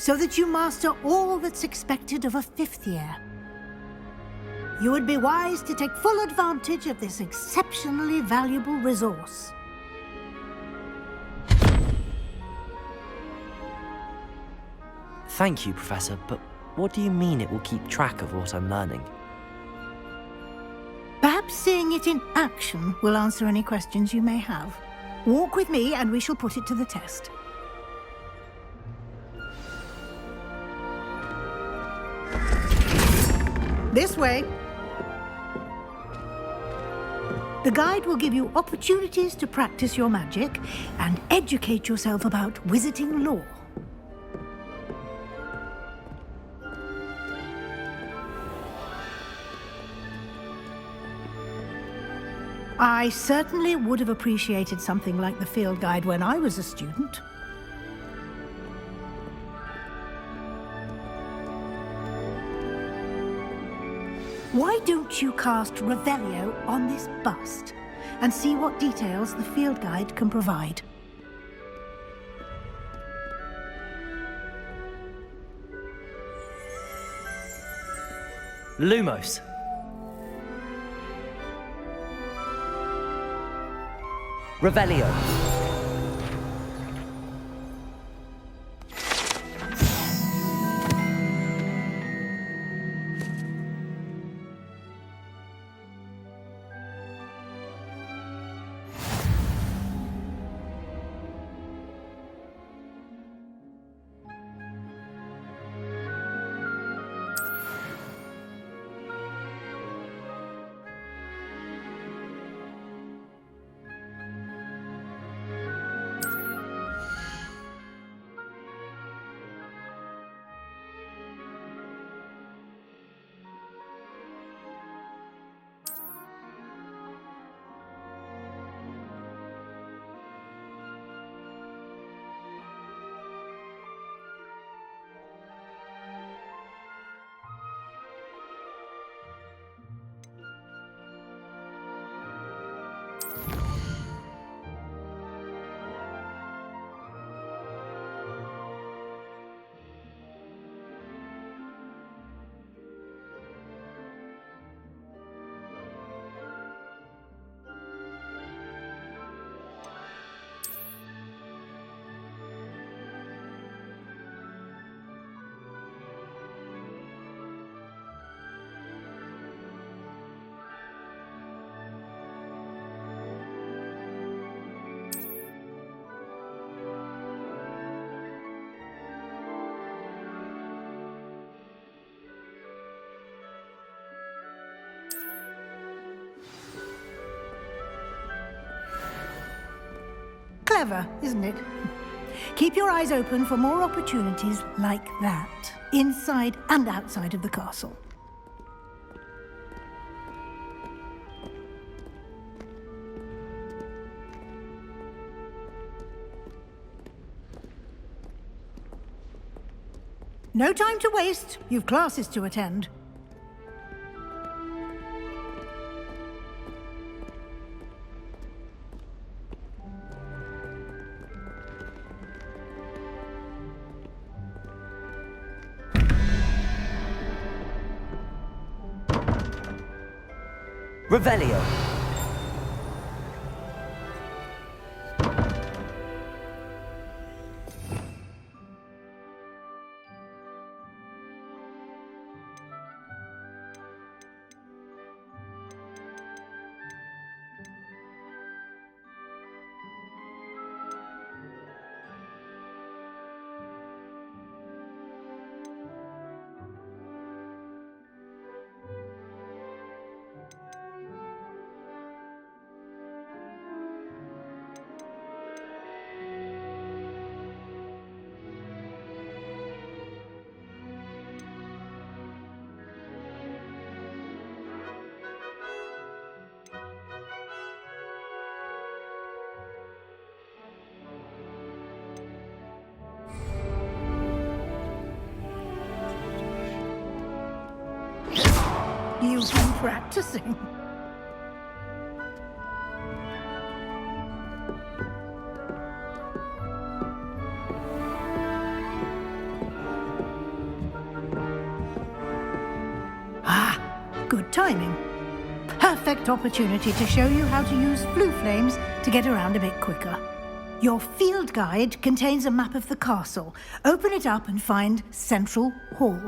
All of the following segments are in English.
so that you master all that's expected of a 5th year. You would be wise to take full advantage of this exceptionally valuable resource. Thank you, Professor, but what do you mean it will keep track of what I'm learning? Perhaps seeing it in action will answer any questions you may have. Walk with me and we shall put it to the test. This way. The guide will give you opportunities to practice your magic and educate yourself about wizarding lore. I certainly would have appreciated something like the field guide when I was a student. Why don't you cast Revelio on this bust and see what details the field guide can provide? Lumos. Revelio. Clever, isn't it? Keep your eyes open for more opportunities like that, inside and outside of the castle. No time to waste. You've classes to attend. Revelio. You've been practicing. Good timing. Perfect opportunity to show you how to use flue flames to get around a bit quicker. Your field guide contains a map of the castle. Open it up and find Central Hall.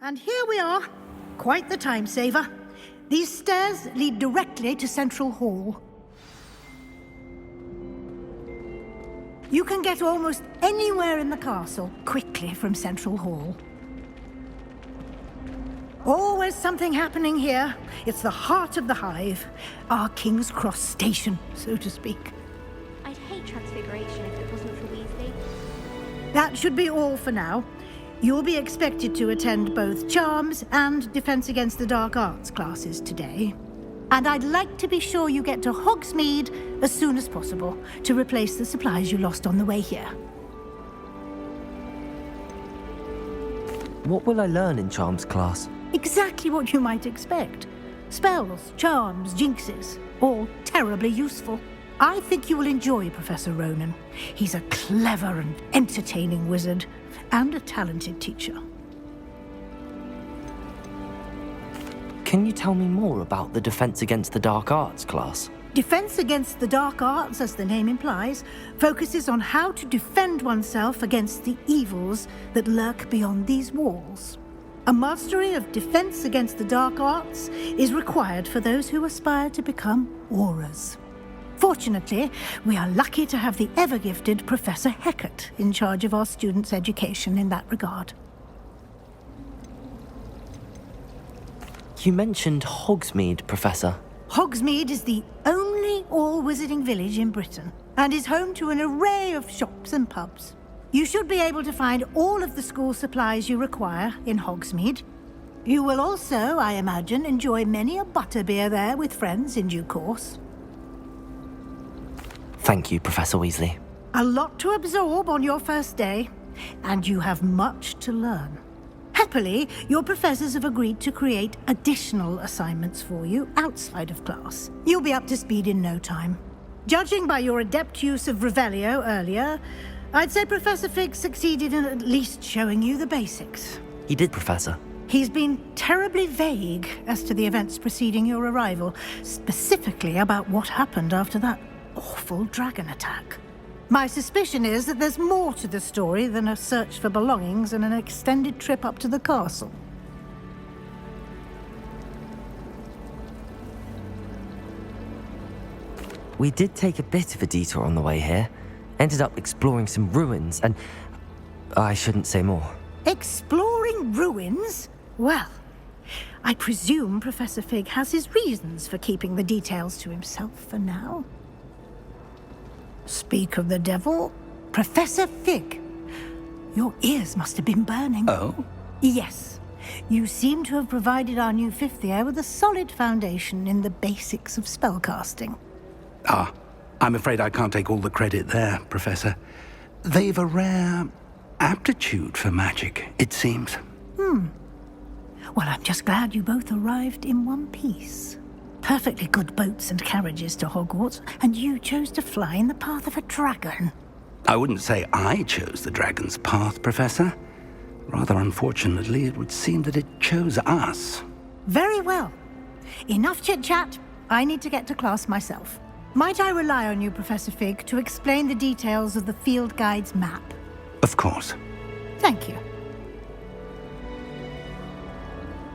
And here we are. Quite the time saver. These stairs lead directly to Central Hall. You can get almost anywhere in the castle quickly from Central Hall. Always something happening here. It's the heart of the hive. Our King's Cross station, so to speak. I'd hate Transfiguration if it wasn't for Weasley. That should be all for now. You'll be expected to attend both Charms and Defense Against the Dark Arts classes today. And I'd like to be sure you get to Hogsmeade as soon as possible to replace the supplies you lost on the way here. What will I learn in Charms class? Exactly what you might expect. Spells, charms, jinxes, all terribly useful. I think you will enjoy Professor Ronan. He's a clever and entertaining wizard, and a talented teacher. Can you tell me more about the Defense Against the Dark Arts class? Defense Against the Dark Arts, as the name implies, focuses on how to defend oneself against the evils that lurk beyond these walls. A mastery of Defense Against the Dark Arts is required for those who aspire to become Aurors. Fortunately, we are lucky to have the ever-gifted Professor Hecat in charge of our students' education in that regard. You mentioned Hogsmeade, Professor. Hogsmeade is the only all-wizarding village in Britain and is home to an array of shops and pubs. You should be able to find all of the school supplies you require in Hogsmeade. You will also, I imagine, enjoy many a butterbeer there with friends in due course. Thank you, Professor Weasley. A lot to absorb on your first day, and you have much to learn. Happily, your professors have agreed to create additional assignments for you outside of class. You'll be up to speed in no time. Judging by your adept use of Revelio earlier, I'd say Professor Fig succeeded in at least showing you the basics. He did, Professor. He's been terribly vague as to the events preceding your arrival, specifically about what happened after that awful dragon attack. My suspicion is that there's more to the story than a search for belongings and an extended trip up to the castle. We did take a bit of a detour on the way here. Ended up exploring some ruins and... I shouldn't say more. Exploring ruins? Well, I presume Professor Fig has his reasons for keeping the details to himself for now. Speak of the devil, Professor Fig. Your ears must have been burning. Oh? Yes. You seem to have provided our new fifth year with a solid foundation in the basics of spellcasting. Ah, I'm afraid I can't take all the credit there, Professor. They've a rare aptitude for magic, it seems. Well, I'm just glad you both arrived in one piece. Perfectly good boats and carriages to Hogwarts, and you chose to fly in the path of a dragon. I wouldn't say I chose the dragon's path, Professor. Rather unfortunately, it would seem that it chose us. Very well. Enough chit-chat. I need to get to class myself. Might I rely on you, Professor Fig, to explain the details of the field guide's map? Of course. Thank you.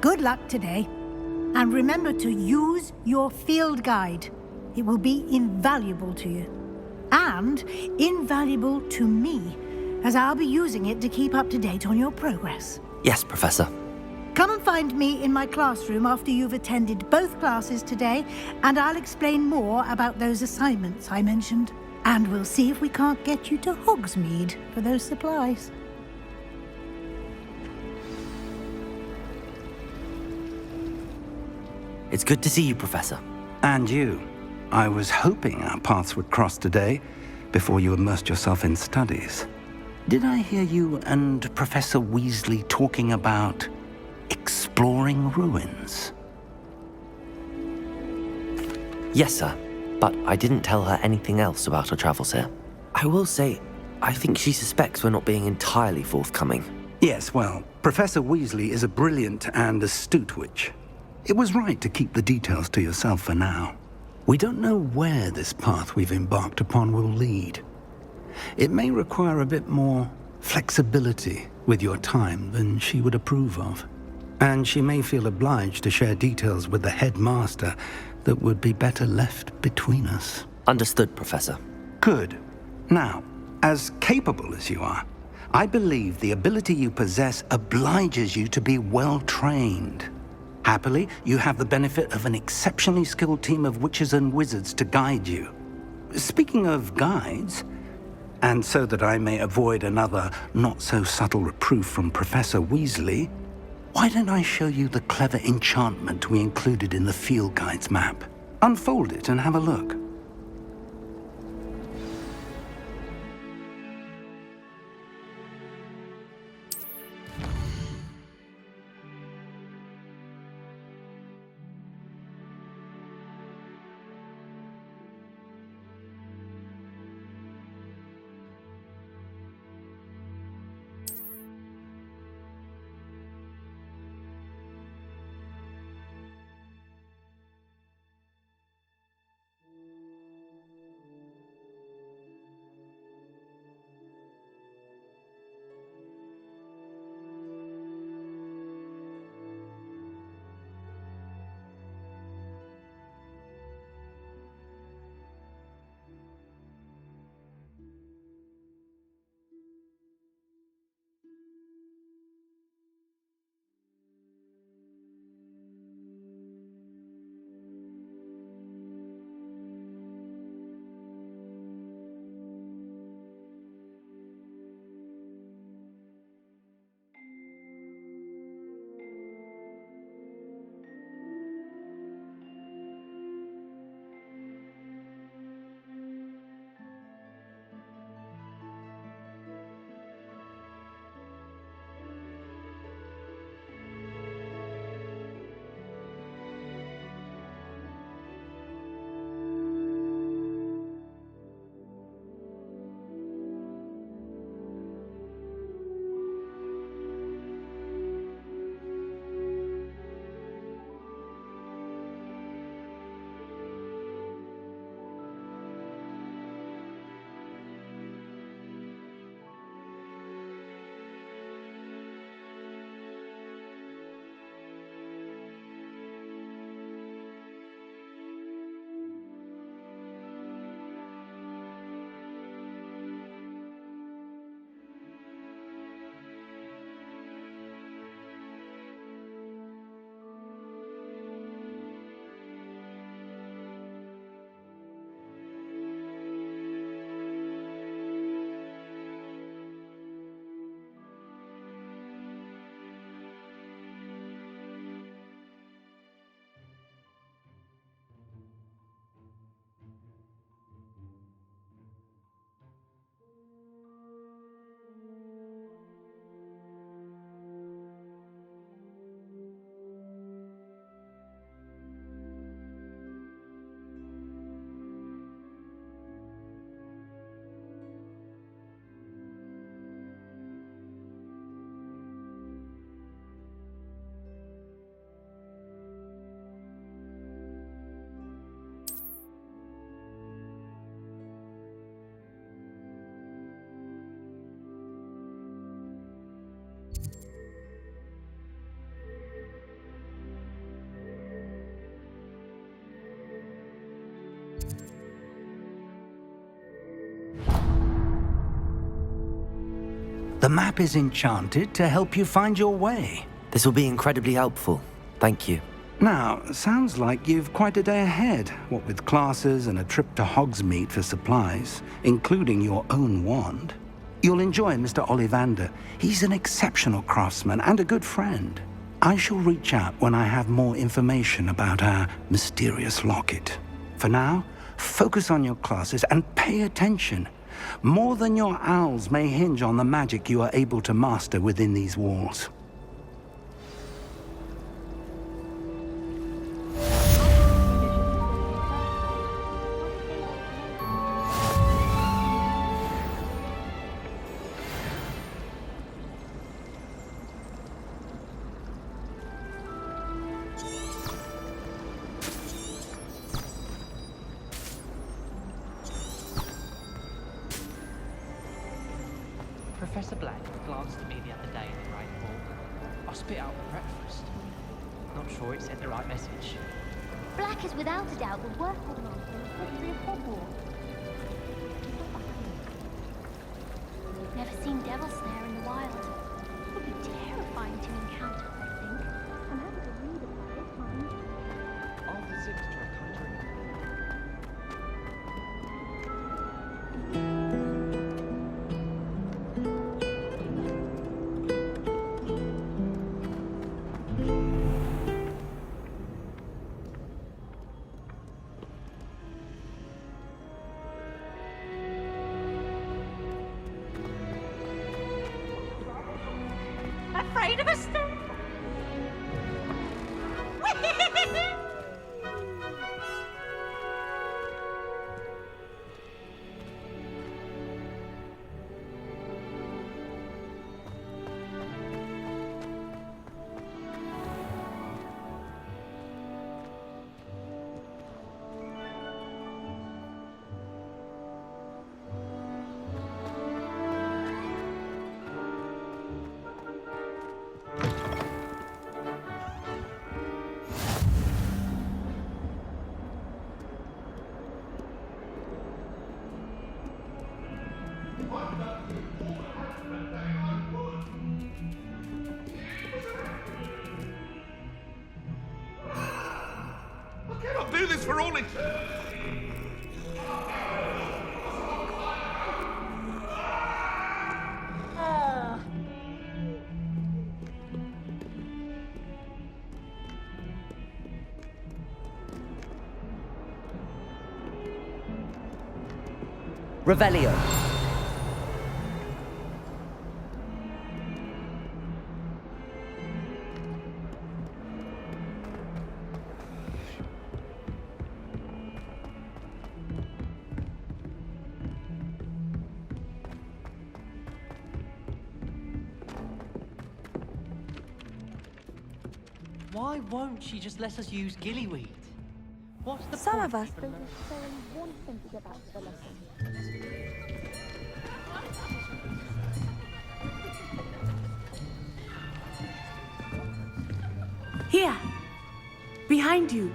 Good luck today. And remember to use your field guide. It will be invaluable to you. And invaluable to me, as I'll be using it to keep up to date on your progress. Yes, Professor. Come and find me in my classroom after you've attended both classes today, and I'll explain more about those assignments I mentioned. And we'll see if we can't get you to Hogsmeade for those supplies. It's good to see you, Professor. And you. I was hoping our paths would cross today, before you immersed yourself in studies. Did I hear you and Professor Weasley talking about exploring ruins? Yes, sir. But I didn't tell her anything else about our travels here. I will say, I think she suspects we're not being entirely forthcoming. Yes, well, Professor Weasley is a brilliant and astute witch. It was right to keep the details to yourself for now. We don't know where this path we've embarked upon will lead. It may require a bit more flexibility with your time than she would approve of. And she may feel obliged to share details with the headmaster that would be better left between us. Understood, Professor. Good. Now, as capable as you are, I believe the ability you possess obliges you to be well trained. Happily, you have the benefit of an exceptionally skilled team of witches and wizards to guide you. Speaking of guides, and so that I may avoid another not-so-subtle reproof from Professor Weasley, why don't I show you the clever enchantment we included in the field guide's map? Unfold it and have a look. The map is enchanted to help you find your way. This will be incredibly helpful. Thank you. Now, sounds like you've quite a day ahead, what with classes and a trip to Hogsmeade for supplies, including your own wand. You'll enjoy Mr. Ollivander. He's an exceptional craftsman and a good friend. I shall reach out when I have more information about our mysterious locket. For now, focus on your classes and pay attention. More than your owls may hinge on the magic you are able to master within these walls. Professor Black glanced at me the other day in the Great Hall. I spit out for breakfast. Not sure it sent the right message. Black is without a doubt the worst headmaster in the history of Hogwarts. Never seen Devil Snare in the wild. It would be terrifying to encounter, I think. I'm happy to read about it, mind. After 6 try conjuring. Afraid of a stone? I'll do this for all it... Revelio. Why won't she just let us use gillyweed? What's the Some point? of us don't necessarily want them to get back to the lesson. Here, behind you.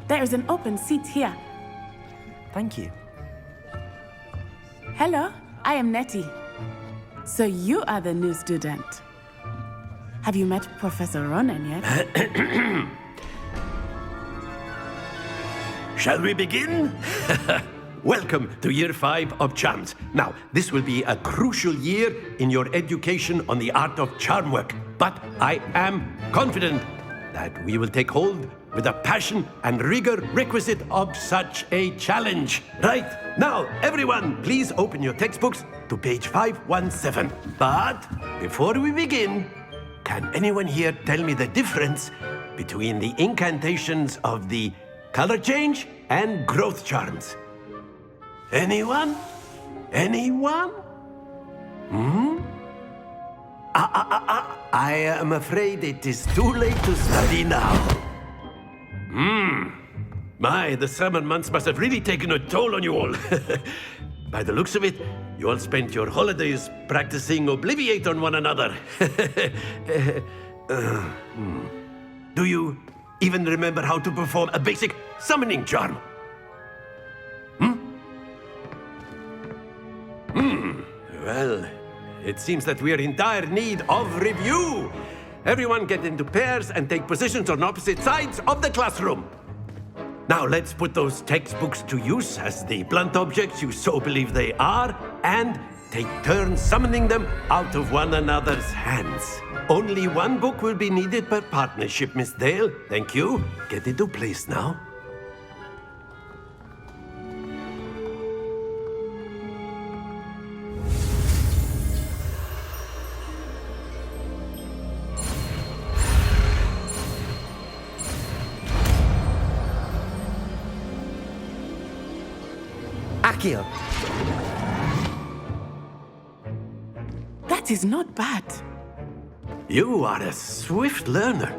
There is an open seat here. Thank you. Hello, I am Nettie. So you are the new student. Have you met Professor Ronan yet? Shall we begin? Welcome to Year 5 of Charms. Now, this will be a crucial year in your education on the art of charm work. But I am confident that we will take hold with the passion and rigor requisite of such a challenge. Right, now, everyone, please open your textbooks to page 517. But before we begin, can anyone here tell me the difference between the incantations of the color change and growth charms? Anyone? Anyone? I am afraid it is too late to study now. My, the summer months must have really taken a toll on you all. By the looks of it, you all spent your holidays practicing Obliviate on one another. Do you even remember how to perform a basic summoning charm? Well, It seems that we are in dire need of review. Everyone get into pairs and take positions on opposite sides of the classroom. Now let's put those textbooks to use as the blunt objects you so believe they are, and take turns summoning them out of one another's hands. Only one book will be needed per partnership, Miss Dale. Thank you. Get into place now. Akio! That is not bad. You are a swift learner.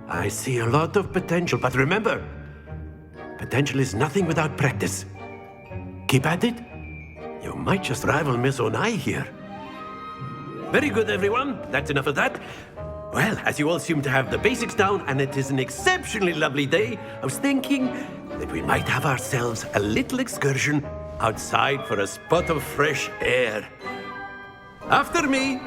I see a lot of potential, but remember, potential is nothing without practice. Keep at it. You might just rival Miss Onai here. Very good, everyone. That's enough of that. Well, as you all seem to have the basics down, and it is an exceptionally lovely day, I was thinking that we might have ourselves a little excursion outside for a spot of fresh air. After me.